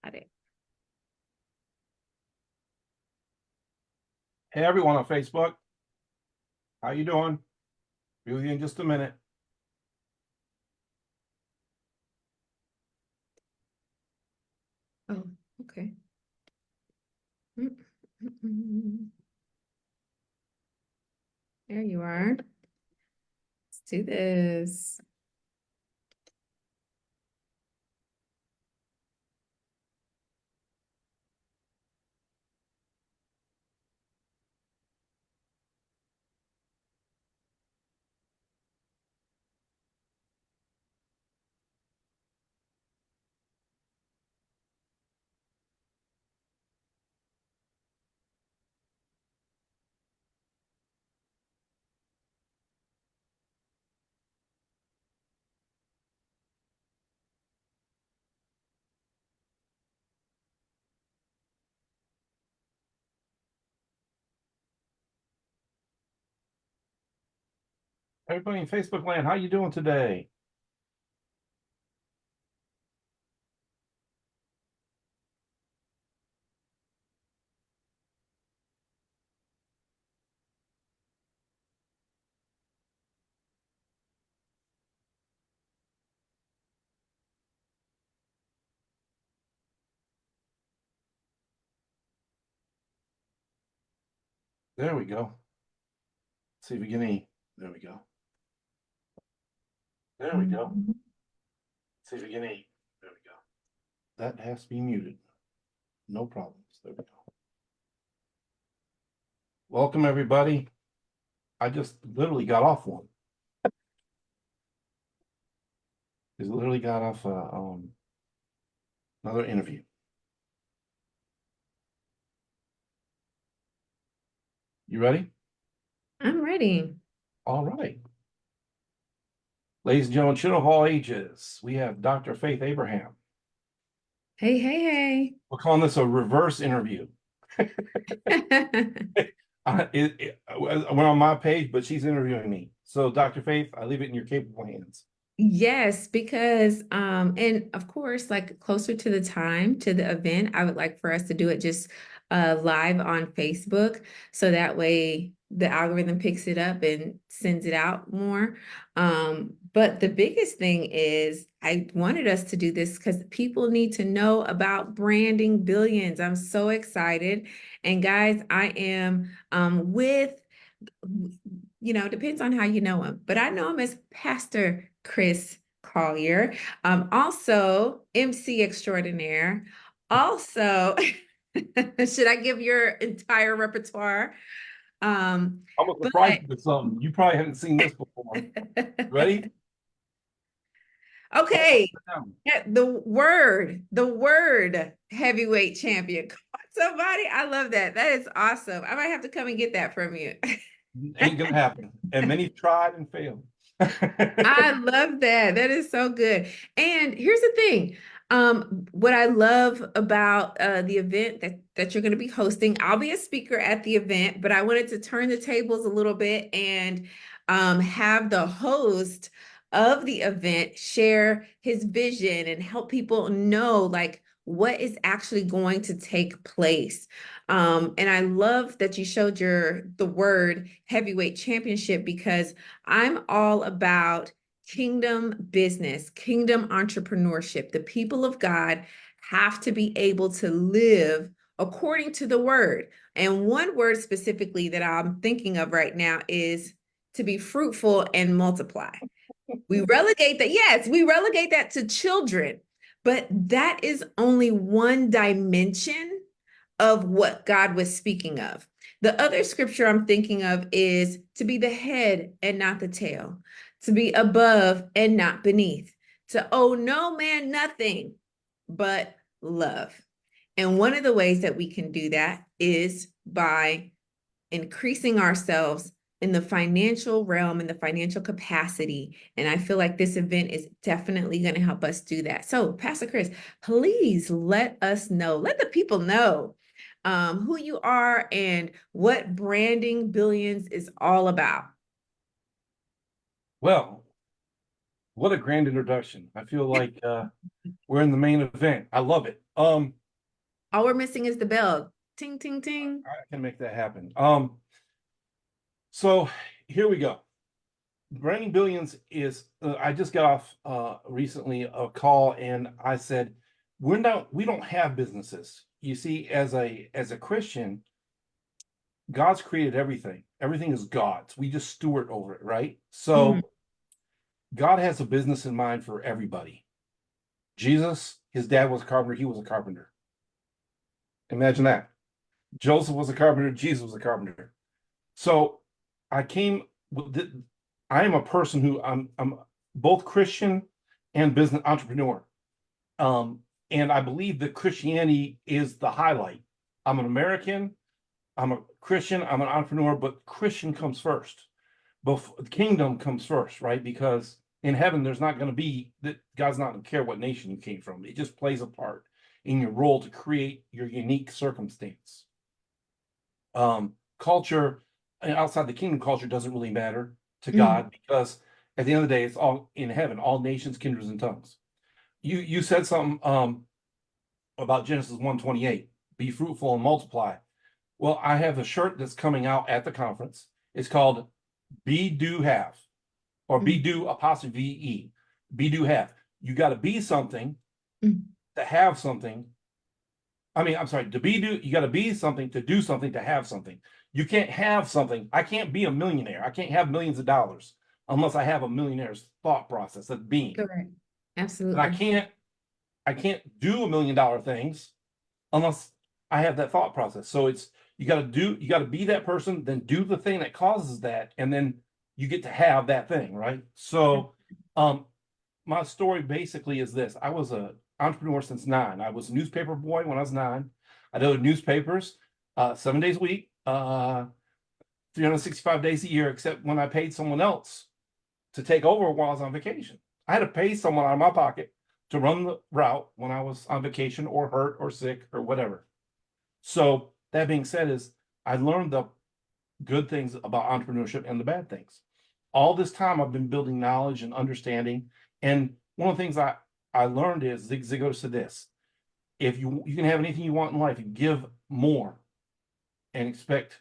Got it. Hey everyone on Facebook, how you doing? Be with you in just a minute. Oh, okay. Mm, mm, mm. There you are. Let's do this. Everybody in Facebook land, how you doing today? There we go. See if we get any. There we go. There we go. See if we get any. There we go. That has to be muted. No problems. There we go. Welcome everybody. I just literally got off one. Just literally got off another interview. You ready? I'm ready. All right. Ladies and gentlemen, children of all ages, we have Dr. Faith Abraham. Hey, hey, We're calling this a reverse interview. hey. It went on my page, but she's interviewing me. So, Dr. Faith, I leave it in your capable hands. Yes, because and of course, like closer to the time to the event, I would like for us to do it just live on Facebook. So that way the algorithm picks it up and sends it out more. But the biggest thing is I wanted us to do this because people need to know about branding billions. I'm so excited. And guys, I am with depends on how you know him, but I know him as Pastor Chris Collier, also MC extraordinaire. Also, should I give your entire repertoire? I'm gonna But surprise you with something. You probably haven't seen this before. Ready? okay, yeah, the word heavyweight champion. Come on, somebody, I love that. That is awesome. I might have to come and get that from you. Ain't gonna happen. And many tried and failed. I love that. That is so good. And here's the thing. What I love about the event that you're going to be hosting, I'll be a speaker at the event, but I wanted to turn the tables a little bit and have the host of the event share his vision and help people know like what is actually going to take place. And I love that you showed the word heavyweight championship because I'm all about kingdom business, kingdom entrepreneurship. The people of God have to be able to live according to the word. And one word specifically that I'm thinking of right now is to be fruitful and multiply. We relegate that, yes, we relegate that to children, but that is only one dimension of what God was speaking of. The other scripture I'm thinking of is to be the head and not the tail, to be above and not beneath, to owe no man nothing but love. And one of the ways that we can do that is by increasing ourselves in the financial realm, in the financial capacity. And I feel like this event is definitely going to help us do that. So, Pastor Chris, please let us know, let the people know who you are and what Branding Billions is all about. Well, what a grand introduction. I feel like we're in the main event. I love it. All we're missing is the bell. Ting, ting, ting. I can make that happen. So here we go. Branding Billions is, I just got off recently a call and I said, we don't have businesses. You see, as a Christian, God's created everything. Everything is God's. We just steward over it, right? Mhm. So God has a business in mind for everybody. Jesus, his dad was a carpenter, he was a carpenter. Imagine that. Joseph was a carpenter, Jesus was a carpenter. So I came with I am a person who I'm both Christian and business entrepreneur. Um, and I believe that Christianity is the highlight. I'm an American, I'm a Christian, I'm an entrepreneur, but Christian comes first. Before the kingdom comes first, right? Because in heaven, there's not going to be that God's not going to care what nation you came from. It just plays a part in your role to create your unique circumstance. Culture outside the kingdom, culture doesn't really matter to Mm. God because at the end of the day, it's all in heaven, all nations, kindreds, and tongues. You said something about Genesis 1:28, be fruitful and multiply. Well, I have a shirt that's coming out at the conference. It's called Be Do Have, or Be Mm. Do apostrophe E. Be Do Have. You got to be something Mm. to have something. I mean, I'm sorry, to be do, you got to be something to do something to have something. You can't have something. I can't be a millionaire. I can't have millions of dollars unless I have a millionaire's thought process of being. Correct. And Absolutely. I can't do $1 million things unless I have that thought process. So it's you got to be that person, then do the thing that causes that, and then you get to have that thing, right? So my story basically is this. I was a entrepreneur since 9. I was a newspaper boy when I was 9. I did newspapers 7 days a week, 365 days a year, except when I paid someone else to take over while I was on vacation. I had to pay someone out of my pocket to run the route when I was on vacation or hurt or sick or whatever. So that being said, is I learned the good things about entrepreneurship and the bad things. All this time I've been building knowledge and understanding. And one of the things I learned is Zig Ziglar said this: if you can have anything you want in life, you give more and expect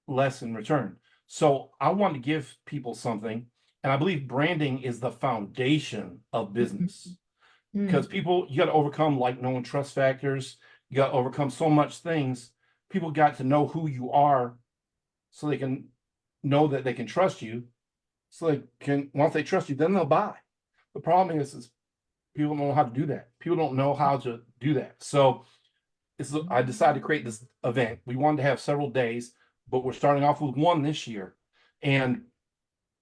less in return. So I want to give people something, and I believe branding is the foundation of business because Mm. people, you got to overcome like no one trust factors. You got to overcome so much things. People got to know who you are so they can know that they can trust you. So they can, once they trust you, then they'll buy. The problem is people don't know how to do that. People don't know how to do that. So I decided to create this event. We wanted to have several days, but we're starting off with one this year. And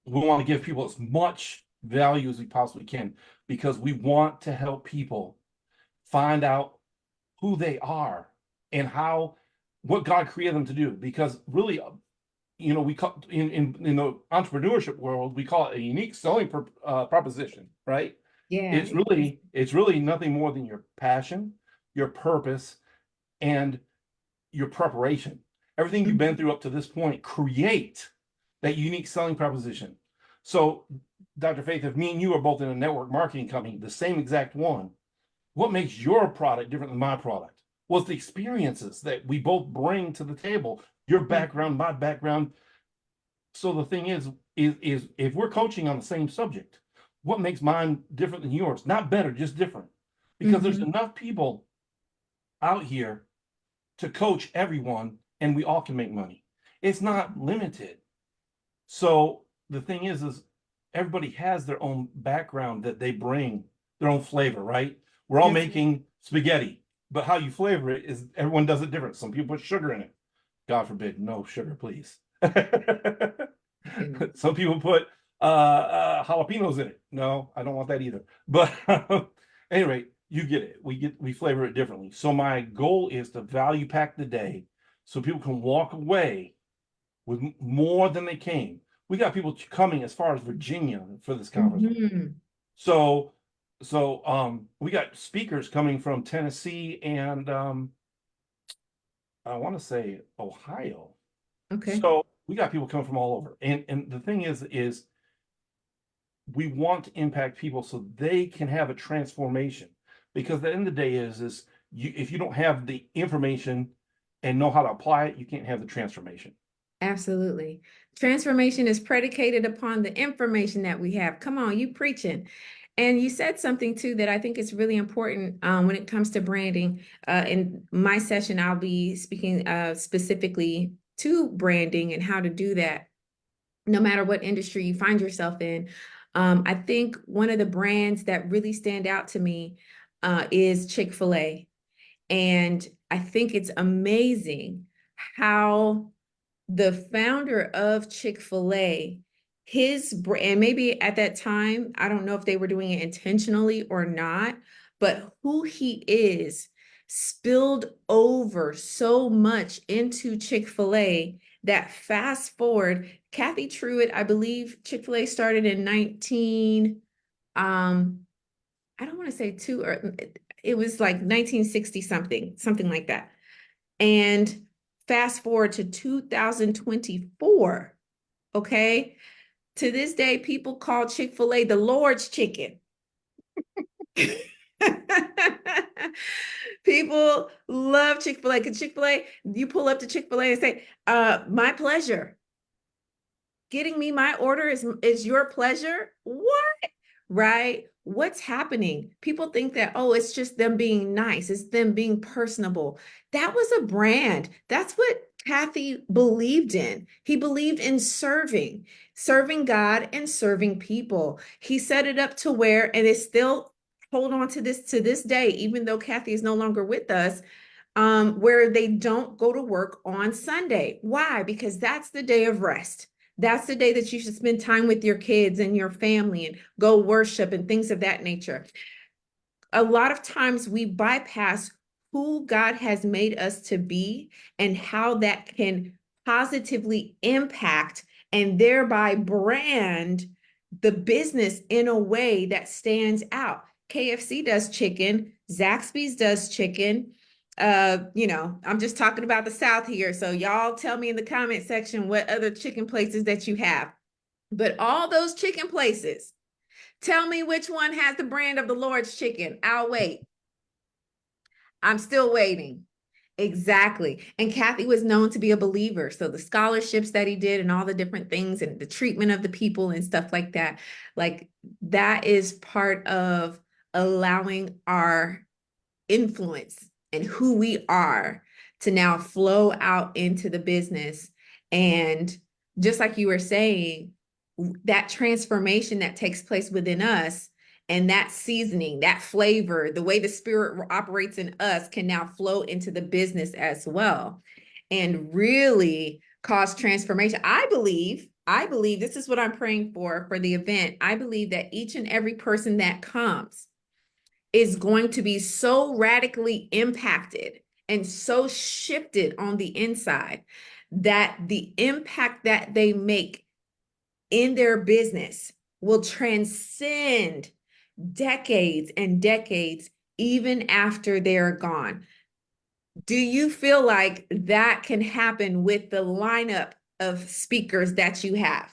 we want to give people as much value as we possibly can because we want to help people find out who they are and what God created them to do. Because really, we call in the entrepreneurship world, we call it a unique selling proposition, right? Yeah. It's really nothing more than your passion, your purpose, and your preparation. Everything you've been Mhm. through up to this point create that unique selling proposition. So, Dr. Faith, if me and you are both in a network marketing company, the same exact one, what makes your product different than my product? Well, it's the experiences that we both bring to the table, your Yeah. background, my background. So the thing is if we're coaching on the same subject, what makes mine different than yours? Not better, just different. Because there's Mhm. enough people out here to coach everyone and we all can make money. It's not limited. So the thing is everybody has their own background that they bring, their own flavor, right? We're all That's right. making spaghetti, but how you flavor it is everyone does it different. Some people put sugar in it. God forbid, no sugar, please. Goodness. Some people put jalapenos in it. No, I don't want that either. But anyway, you get it. We flavor it differently. So my goal is to value pack the day so people can walk away with more than they came. We got people coming as far as Virginia for this conference. Mhm. So we got speakers coming from Tennessee and I want to say Ohio. Okay. So we got people coming from all over. And the thing is we want to impact people so they can have a transformation. Because at the end of the day is if you don't have the information and know how to apply it, you can't have the transformation. Absolutely. Transformation is predicated upon the information that we have. Come on, you preaching. And you said something too that I think is really important when it comes to branding. In my session, I'll be speaking specifically to branding and how to do that, no matter what industry you find yourself in. I think one of the brands that really stand out to me is Chick-fil-A. And I think it's amazing how the founder of Chick-fil-A, and maybe at that time, I don't know if they were doing it intentionally or not, but who he is spilled over so much into Chick-fil-A that fast forward, Kathy Truitt, I believe Chick-fil-A started in 19, I don't want to say two, or it was like 1960 something, something like that. And fast forward to 2024, okay? To this day, people call Chick-fil-A the Lord's chicken. People love Chick-fil-A because Chick-fil-A, you pull up to Chick-fil-A and say, my pleasure. Getting me my order is your pleasure? What? Right? What's happening? People think that, oh, it's just them being nice, it's them being personable. That was a brand. That's what Kathy believed in. He believed in serving God and serving people. He set it up to where, and it's still hold on to this day, even though Kathy is no longer with us, where they don't go to work on Sunday. Why? Because that's the day of rest. That's the day that you should spend time with your kids and your family and go worship and things of that nature. A lot of times we bypass who God has made us to be and how that can positively impact and thereby brand the business in a way that stands out. KFC does chicken, Zaxby's does chicken. I'm just talking about the South here. So y'all tell me in the comment section what other chicken places that you have. But all those chicken places, tell me which one has the brand of the Lord's chicken. I'll wait. I'm still waiting. Exactly. And Kathy was known to be a believer. So the scholarships that he did and all the different things and the treatment of the people and stuff like that is part of allowing our influence and who we are to now flow out into the business. And just like you were saying, that transformation that takes place within us and that seasoning, that flavor, the way the spirit operates in us can now flow into the business as well and really cause transformation. I believe this is what I'm praying for the event. I believe that each and every person that comes is going to be so radically impacted and so shifted on the inside that the impact that they make in their business will transcend decades and decades even after they're gone. Do you feel like that can happen with the lineup of speakers that you have?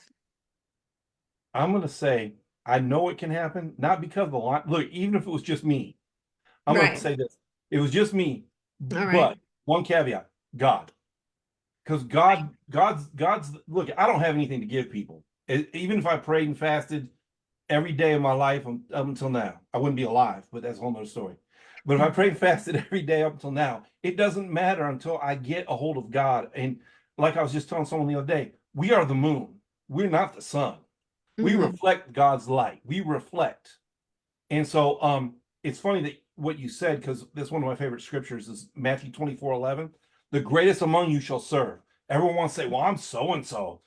I'm going to say, I know it can happen, not because of the line. Look, even if it was just me, I'm going to Right. say this. It was just me, All right. but one caveat, God. Because God's, look, I don't have anything to give people. Even if I prayed and fasted every day of my life up until now, I wouldn't be alive, but that's a whole nother story. But if I prayed and fasted every day up until now, it doesn't matter until I get a hold of God. And like I was just telling someone the other day, we are the moon. We're not the sun. We Mm-hmm. reflect God's light. We reflect. And so it's funny that what you said, because that's one of my favorite scriptures is Matthew 24:11. The greatest among you shall serve. Everyone wants to say, well, I'm so and so.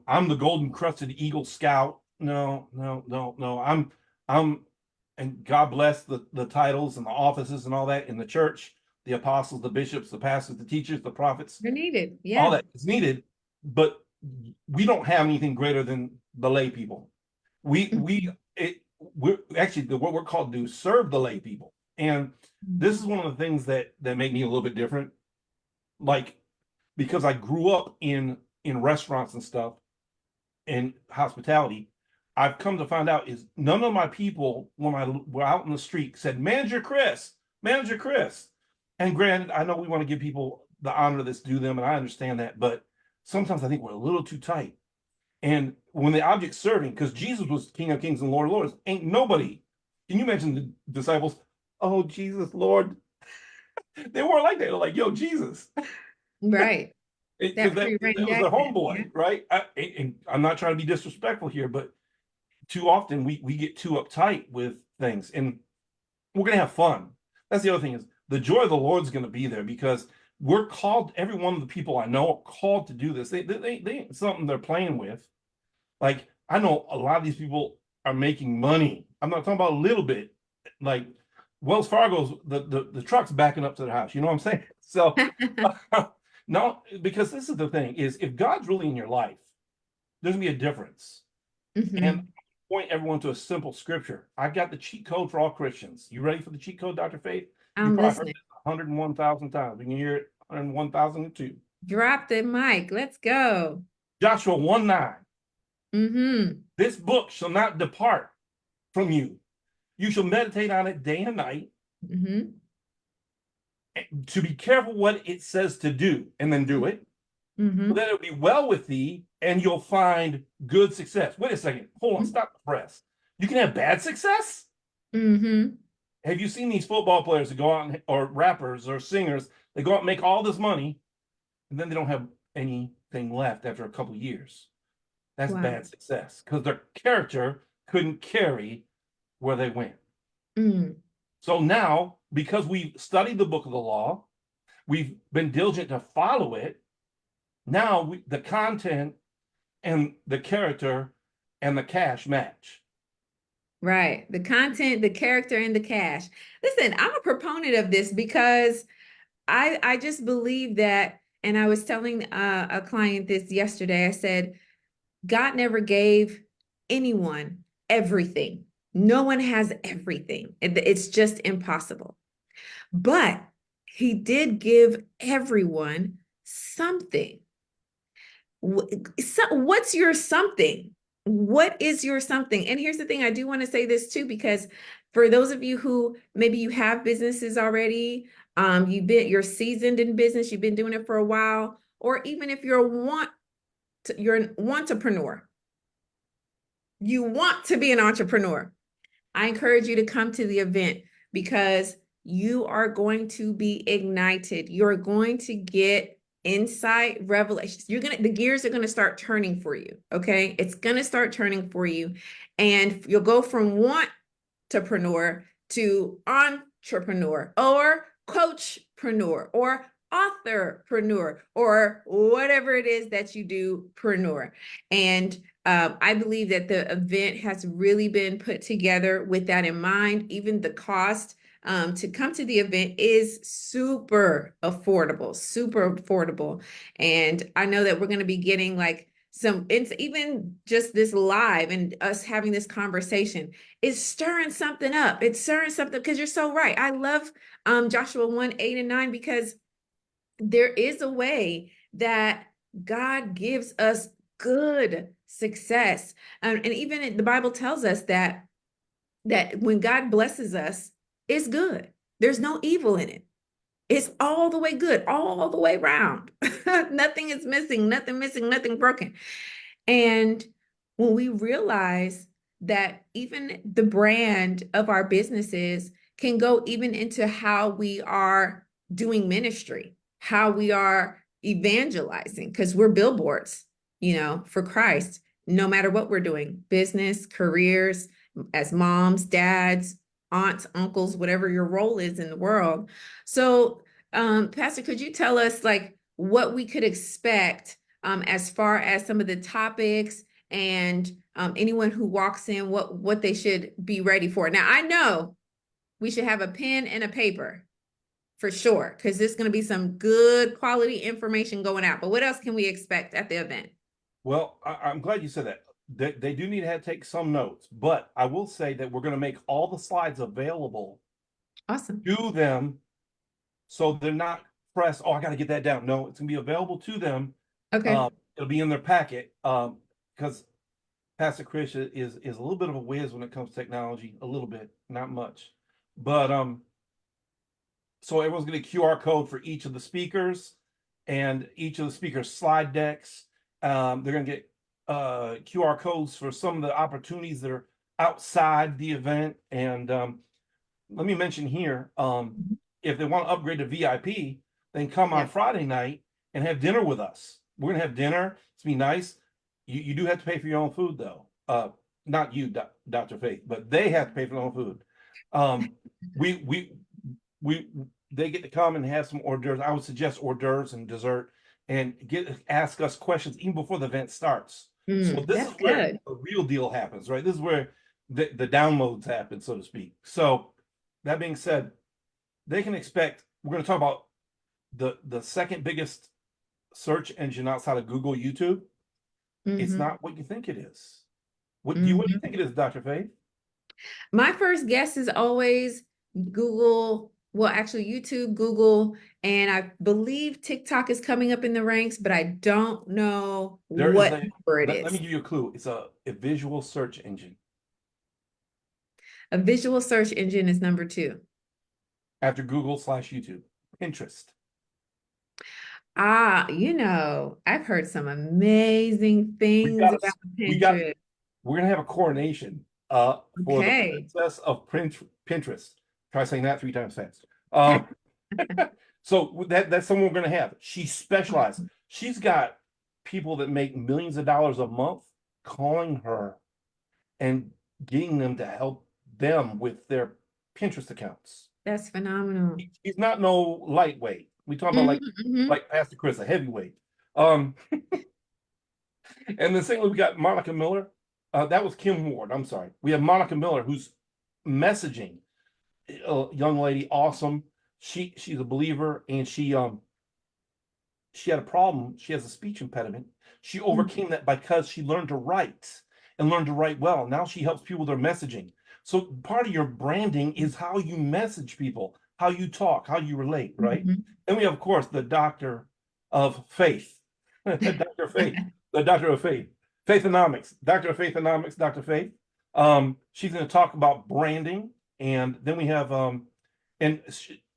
I'm the golden crested eagle scout. No, no, no, no. I'm and God bless the titles and the offices and all that in the church, the apostles, the bishops, the pastors, the teachers, the prophets, You're needed. all Yeah. that is needed, but we don't have anything greater than the lay people. We're actually what we're called to do, serve the lay people. And this is one of the things that make me a little bit different. Like, because I grew up in restaurants and stuff and hospitality, I've come to find out is none of my people when I were out in the street said, Manager Chris, Manager Chris. And granted, I know we want to give people the honor that's due them, and I understand that, but sometimes I think we're a little too tight. And when the object's serving, because Jesus was King of Kings and Lord of Lords, ain't nobody. Can you imagine the disciples? Oh, Jesus, Lord. They weren't like that. They're like, yo, Jesus. Right. Because That that pre-written was their accent. Yeah. homeboy, right? And I'm not trying to be disrespectful here, but too often we get too uptight with things, and we're gonna have fun. That's the other thing is the joy of the Lord's gonna be there because we're called. Every one of the people I know are called to do this. They ain't something they're playing with. Like I know a lot of these people are making money. I'm not talking about a little bit. Like Wells Fargo's the truck's backing up to the house. You know what I'm saying? So no, because this is the thing is if God's really in your life, there's gonna be a difference. And Hmm. point everyone to a simple scripture. I got the cheat code for all Christians. You ready for the cheat code, Dr. Faith? You I'm probably heard listening. this 101,000 times. We can hear it 101,002. Drop the mic. Let's go. Joshua 1:9. Mm-hmm. This book shall not depart from you. You shall meditate on it day and night Mm-hmm. to be careful what it says to do and then do it. So Mm-hmm. that it'll be well with thee and you'll find good success. Wait a second. Hold on. Stop the press. You can have bad success? Mm-hmm. Have you seen these football players that go out or rappers or singers? They go out and make all this money, and then they don't have anything left after a couple of years. That's Wow. bad success because their character couldn't carry where they went. Mm. So now, because we've studied the book of the law, we've been diligent to follow it. Now the content and the character and the cash match. Right. The content, the character, and the cash. Listen, I'm a proponent of this because I just believe that, and I was telling a client this yesterday. I said, God never gave anyone everything. No one has everything. It's just impossible. But he did give everyone something. So what's your something? What is your something? And here's the thing, I do want to say this too, because for those of you who maybe you have businesses already, you're seasoned in business, you've been doing it for a while, or even if you're an entrepreneur, you want to be an entrepreneur. I encourage you to come to the event because you are going to be ignited. You're going to get insight, revelations. The gears are going to start turning for you. Okay. It's going to start turning for you. And you'll go from wantrepreneur to entrepreneur or coachpreneur or authorpreneur or whatever it is that you do preneur. And I believe that the event has really been put together with that in mind. Even the cost to come to the event is super affordable, super affordable. And I know that we're going to be getting like it's even just this live and us having this conversation is stirring something up. It's stirring something because you're so right. I love Joshua 1:8 and 9 because there is a way that God gives us good success. And even the Bible tells us that when God blesses us, it's good. There's no evil in it. It's all the way good, all the way round. Nothing is missing, nothing broken. And when we realize that even the brand of our businesses can go even into how we are doing ministry, how we are evangelizing, because we're billboards, for Christ, no matter what we're doing, business, careers, as moms, dads, aunts, uncles, whatever your role is in the world. So, Pastor, could you tell us like what we could expect as far as some of the topics and anyone who walks in, what they should be ready for? Now, I know we should have a pen and a paper for sure, because there's going to be some good quality information going out. But what else can we expect at the event? Well, I'm glad you said that. They do need to take some notes, but I will say that we're going to make all the slides available Awesome. to them so they're not pressed. Oh, I got to get that down. No, it's going to be available to them. Okay. It'll be in their packet because Pastor Chris is a little bit of a whiz when it comes to technology, a little bit, not much. But So everyone's going to QR code for each of the speakers and each of the speakers' slide decks. They're going to get QR codes for some of the opportunities that are outside the event. And let me mention here, Mhm. if they want to upgrade to VIP, they can come on Yep. Friday night and have dinner with us. We're going to have dinner. It's be nice. You do have to pay for your own food, though. Not you, Dr. Faith, but they have to pay for their own food. Um, we we we they get to come and have some hors d'oeuvres. I would suggest hors d'oeuvres and dessert, and ask us questions even before the event starts. So this is That's where good. the real deal happens, right? This is where the downloads happen, so to speak. So that being said, they can expect we're going to talk about the second biggest search engine outside of Google, YouTube. It's Hmm. not what you think it is. What do you think it is, Dr. Faith? My first guess is always Google, well, actually YouTube, Google, and I believe TikTok is coming up in the ranks, but I don't know There is what a number it let me is. give you a clue. It's a visual search engine. A visual search engine is number two. After Google/YouTube. Pinterest. Ah, I've heard some amazing We've things got about we got Pinterest. we're gonna have a coronation for the Okay. princess of Pinterest. Try saying that 3 times fast. Um so that's someone we're gonna have. She specialized. She's got people that make millions of dollars a month calling her and getting them to help them with their Pinterest accounts. That's phenomenal. He's not no lightweight. We talk about Hmm. Hmm. like Pastor Chris, a heavyweight. Um, and the thing we got Monica Miller. That was Kim Ward. I'm sorry. We have Monica Miller, who's messaging, young lady, awesome. She's a believer, and she had a problem. She has a speech impediment. She overcame that because she learned to write and learned to write well. Now she helps people with their messaging. So part of your branding is how you message people, how you talk, how you relate, right? Hmm. And we have, of course, the doctor of faith, Dr. Faith, the doctor of faith, Faithonomics, Doctor of Faithonomics, Dr. Faith. She's going to talk about branding, and then we have, and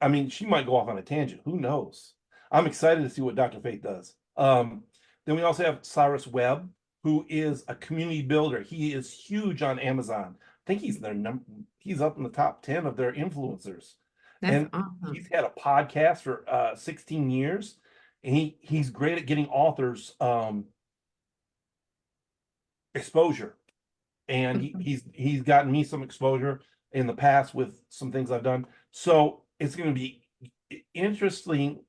I mean, she might go off on a tangent. Who knows? I'm excited to see what Dr. Faith does. Then we also have Cyrus Webb, who is a community builder. He is huge on Amazon. I think he's up in the top 10 of their influencers. That's And he's awesome. had a podcast for 16 years. And he's great at getting authors exposure. And he's gotten me some exposure in the past with some things I've done. So it's going to be interesting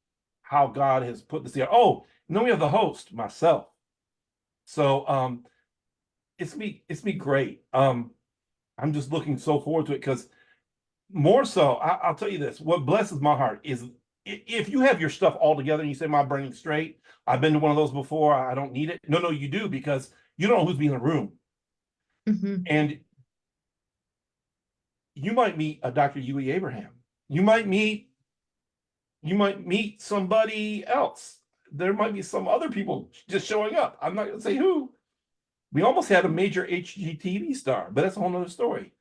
how God has put this here. Oh, and then we have the host, myself. So it's me great. I'm just looking so forward to it because more so, I'll tell you this: what blesses my heart is if you have your stuff all together and you say my brain's straight. I've been to one of those before. I don't need it. No, you do because you don't know who's in the room, Hmm. and you might meet a Dr. Huey Abraham. You might meet somebody else. There might be some other people just showing up. I'm not going to say who. We almost had a major HGTV star, but that's a whole nother story.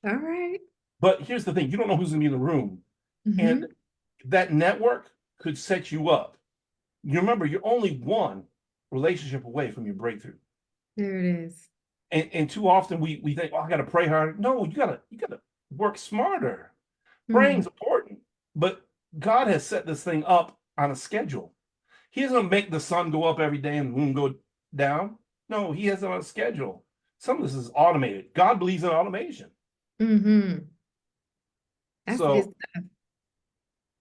All right. But here's the thing: you don't know who's going to be in the room, and Hmm. that network could set you up. You remember, you're only one relationship away from your breakthrough, There it is. and too often we think, "Oh, I got to pray harder." No, you got to work smarter. Hmm. Praying's important, but God has set this thing up on a schedule. He doesn't make the sun go up every day and the moon go down. No, he has it on a schedule. Some of this is automated. God believes in automation. Hmm. That's good So, stuff.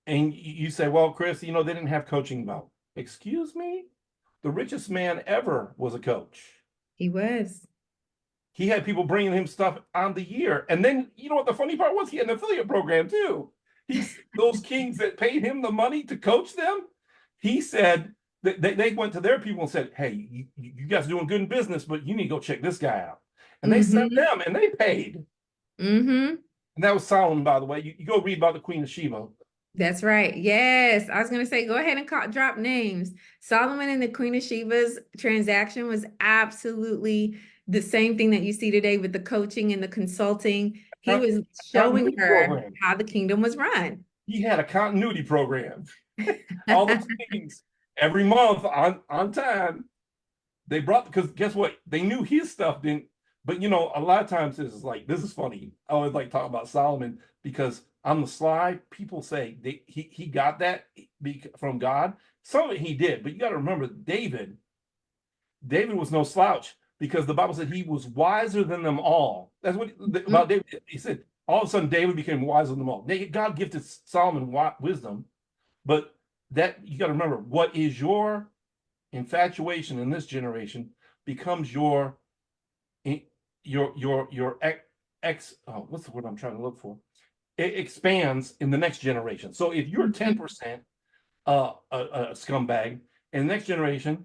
and you say, well, Chris, they didn't have coaching about. Excuse me? The richest man ever was a coach. He was. He had people bringing him stuff on the year. And then, you know what the funny part was? He had an affiliate program too. Those kings that paid him the money to coach them, he said that they went to their people and said, hey, you guys are doing good in business, but you need to go check this guy out. And they sent Hmm. them and they paid. Hmm. And that was Solomon, by the way. You go read about the Queen of Sheba. That's right. Yes. I was going to say, go ahead and drop names. Solomon and the Queen of Sheba's transaction was absolutely the same thing that you see today with the coaching and the consulting. He Not, was not showing news her program. how the kingdom was run. he had a continuity program. All those things every month on time. They brought, because guess what? They knew his stuff didn't. But a lot of times this is like, this is funny. I always like talking about Solomon because on the slide, people say he got that from God. Some of it he did, but you got to remember David was no slouch because the Bible said he was wiser than them all. That's what about David. He said all of a sudden David became wiser than them all. God gifted Solomon wisdom, but that you got to remember what is your infatuation in this generation becomes your what's the word I'm trying to look for? It expands in the next generation. So if you're 10% a scumbag, in the next generation,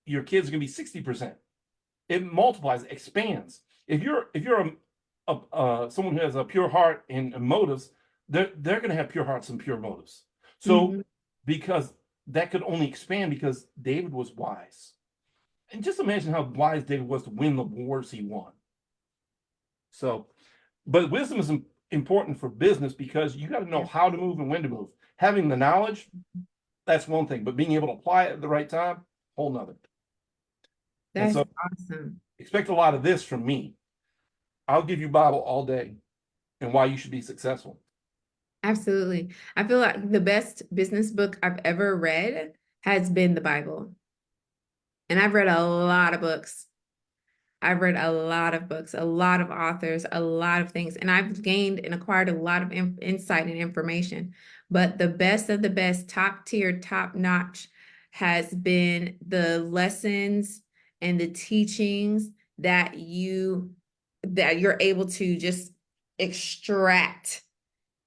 your kids are gonna be 60%. It multiplies, it expands. If you're someone who has a pure heart and motives, they're gonna have pure hearts and pure motives. So Mhm. because that could only expand because David was wise. And just imagine how wise David was to win the wars he won. So, but wisdom is important for business because you got to know Yeah, how to move and when to move. Having the knowledge, that's one thing, but being able to apply it at the right time, whole nother. And that's so awesome. expect a lot of this from me. I'll give you Bible all day and why you should be successful. Absolutely. I feel like the best business book I've ever read has been the Bible. And I've read a lot of books. I've read a lot of books, a lot of authors, a lot of things, and I've gained and acquired a lot of insight and information. But the best of the best, top tier, top notch, has been the lessons and the teachings that you're able to just extract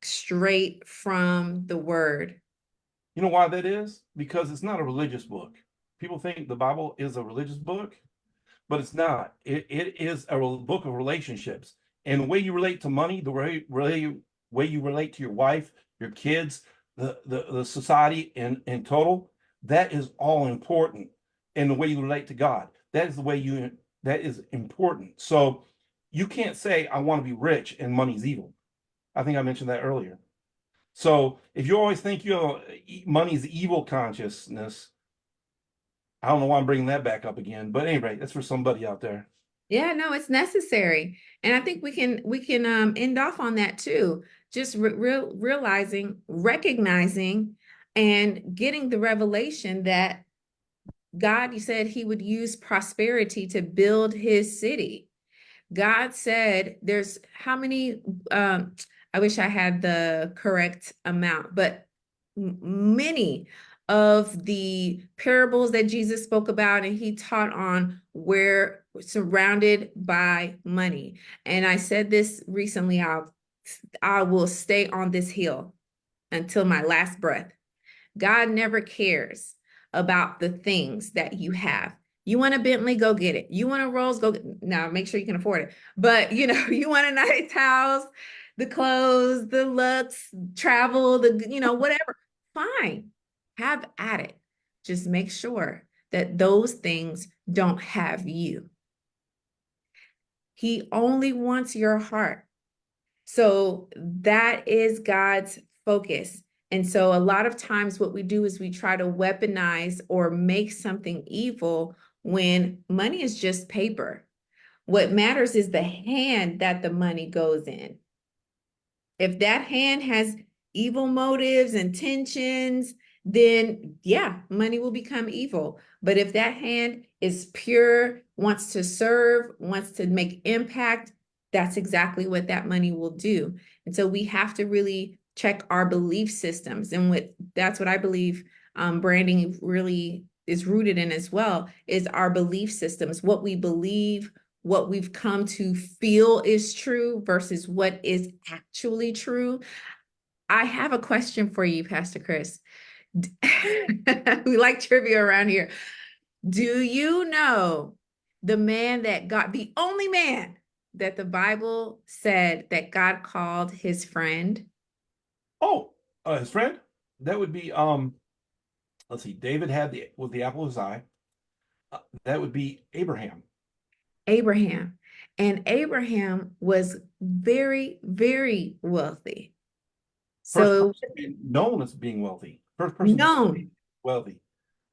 straight from the word. You know why that is? Because it's not a religious book. People think the Bible is a religious book, but it's not. It is a book of relationships. And the way you relate to money, way you relate to your wife, your kids, the society in total, that is all important. And the way you relate to God, that is important. So you can't say I want to be rich and money's evil. I think I mentioned that earlier. So if you always think money's evil consciousness, I don't know why I'm bringing that back up again. But anyway, that's for somebody out there. Yeah, no, it's necessary. And I think we can end off on that too. Just realizing, recognizing, and getting the revelation that God, you said he would use prosperity to build his city. God said there's how many I wish I had the correct amount, but many of the parables that Jesus spoke about and he taught on were surrounded by money. And I said this recently, I will stay on this hill until my last breath. God never cares about the things that you have. You want a Bentley, go get it. You want a Rolls, go get now, make sure you can afford it. But you want a nice house, the clothes, the looks, travel, whatever. Fine. Have at it. Just make sure that those things don't have you. He only wants your heart. So that is God's focus. And so a lot of times what we do is we try to weaponize or make something evil when money is just paper. What matters is the hand that the money goes in. If that hand has evil motives, intentions, then yeah, money will become evil. But if that hand is pure, wants to serve, wants to make impact, that's exactly what that money will do. And so we have to really check our belief systems. And that's what I believe branding really is rooted in as well, is our belief systems, what we believe, what we've come to feel is true versus what is actually true. I have a question for you, Pastor Chris. We like trivia around here. Do you know the only man that the Bible said that God called his friend? Oh, his friend? That would be let's see, David had the apple of his eye. That would be Abraham. Abraham. And Abraham was very, very wealthy. First So person being known as being wealthy. First person to say known, wealthy.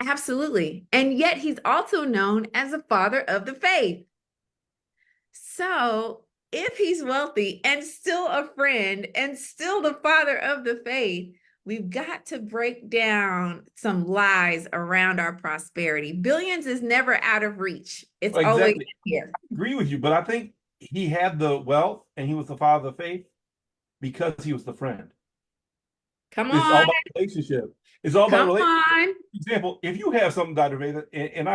absolutely. And yet he's also known as a father of the faith. So if he's wealthy and still a friend and still the father of the faith, we've got to break down some lies around our prosperity. Billions is never out of reach. It's always Exactly. here. I agree with you, but I think he had the wealth and he was the father of faith because he was the friend. Come It's all on, about relationship. It's all about come relationship. on. For example, if you have something, Dr. Veda, and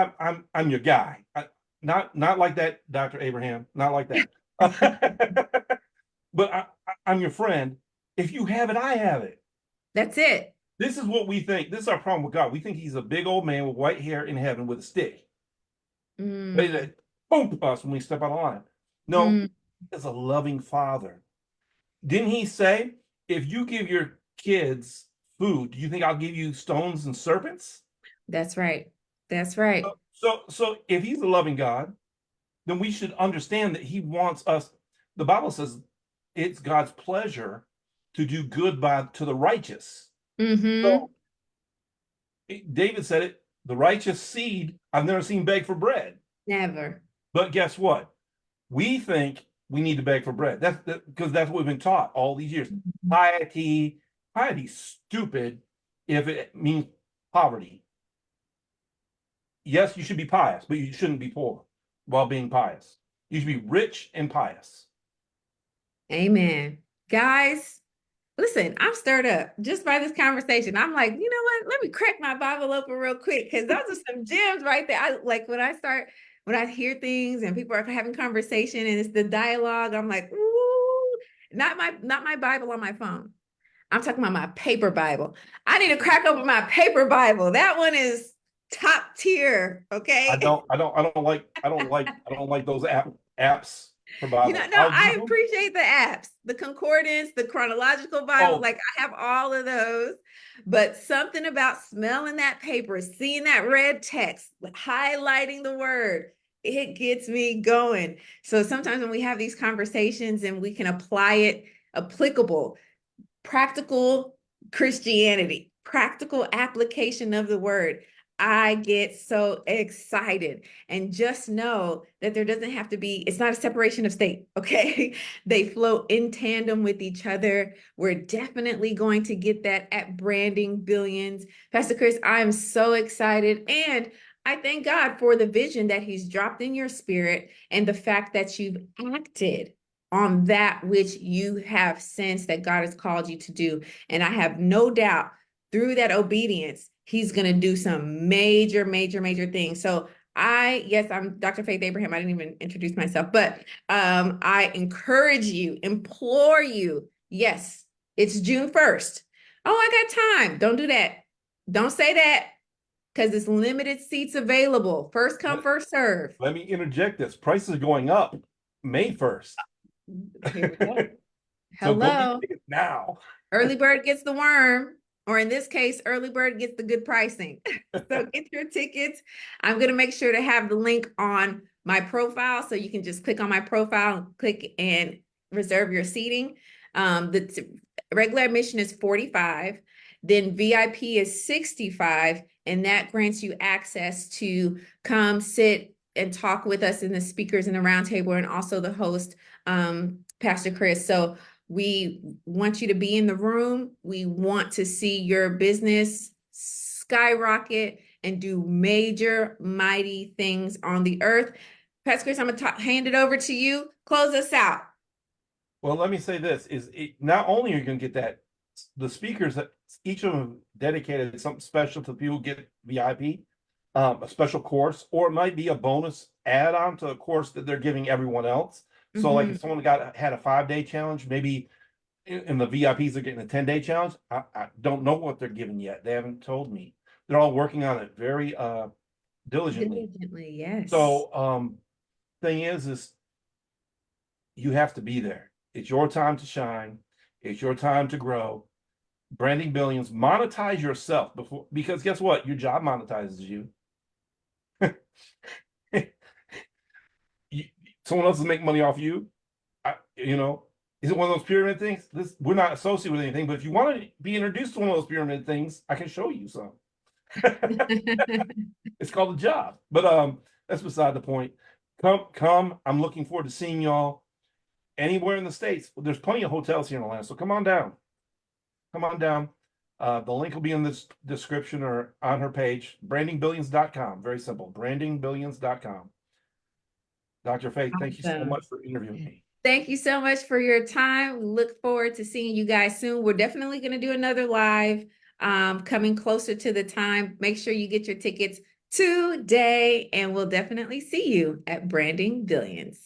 I'm your guy, not like that, Dr. Abraham, not like that. But I'm your friend. If you have it, I have it. That's it. This is what we think. This is our problem with God. We think he's a big old man with white hair in heaven with a stick. Ready Mm, to boom us when we step out of line. No, mm, he's a loving father. Didn't he say, if you give your kids food, do you think I'll give you stones and serpents? that's right. That's right. So if he's a loving God, then we should understand that he wants us. The Bible says it's God's pleasure to do good by to the righteous. Mm-hmm. So David said it, the righteous seed, I've never seen beg for bread. Never. But guess what? We think we need to beg for bread. That's because that's what we've been taught all these years. Piety, piety's stupid if it means poverty. Yes, you should be pious, but you shouldn't be poor while being pious. You should be rich and pious. Amen. Guys, listen, I'm stirred up just by this conversation. I'm like, you know what? Let me crack my Bible open real quick because those are some gems right there. I like when I hear things and people are having conversation and it's the dialogue. I'm like, ooh, not my Bible on my phone. I'm talking about my paper Bible. I need to crack open my paper Bible. That one is top tier. Okay. I don't like those apps for Bible. No, I'll use I them. appreciate the apps, the concordance, the chronological Bible. Oh, Like I have all of those, but something about smelling that paper, seeing that red text, highlighting the word, it gets me going. So sometimes when we have these conversations and we can apply it, applicable, practical Christianity, practical application of the word. I get so excited. And just know that there doesn't have to be, it's not a separation of state, okay? They flow in tandem with each other. We're definitely going to get that at Branding Billions. Pastor Chris, I am so excited. And I thank God for the vision that He's dropped in your spirit and the fact that you've acted on that which you have sensed that God has called you to do. And I have no doubt through that obedience, He's going to do some major, major, major things. So yes, I'm Dr. Faith Abraham. I didn't even introduce myself, but I encourage you, implore you. Yes, it's June 1st. Oh, I got time. Don't do that. Don't say that because it's limited seats available. First come, let, first serve. let me interject this. Prices are going up May 1st. Here we go. So go get Hello. tickets now. Early bird gets the worm, or in this case, early bird gets the good pricing. So get your tickets. I'm going to make sure to have the link on my profile so you can just click on my profile and click and reserve your seating. The regular admission is 45, then VIP is 65, and that grants you access to come sit and talk with us and the speakers in the roundtable and also the host, Pastor Chris. So we want you to be in the room. We want to see your business skyrocket and do major, mighty things on the earth. Pastor Chris, I'm going to hand it over to you. Close us out. Well, let me say this: not only are you going to get that, the speakers that each of them dedicated something special to people who get VIP, a special course, or it might be a bonus add-on to a course that they're giving everyone else. So, like if someone had a 5-day challenge, maybe and the VIPs are getting a 10-day challenge. I don't know what they're giving yet. They haven't told me. They're all working on it very diligently. Diligently, yes. So thing is you have to be there. It's your time to shine. It's your time to grow. Branding Billions, monetize yourself before, because guess what? Your job monetizes you. you someone else is making money off you. You know, Is it one of those pyramid things? We're not associated with anything, but if you want to be introduced to one of those pyramid things, I can show you some. It's called a job. But that's beside the point. Come. I'm looking forward to seeing y'all anywhere in the States. There's plenty of hotels here in Atlanta, so come on down. Come on down. The link will be in this description or on her page, brandingbillions.com. Very simple. Brandingbillions.com. Dr. Faith, thank you so Awesome. much for interviewing me. Thank you so much for your time. We look forward to seeing you guys soon. We're definitely going to do another live coming closer to the time. Make sure you get your tickets today, and we'll definitely see you at Branding Billions.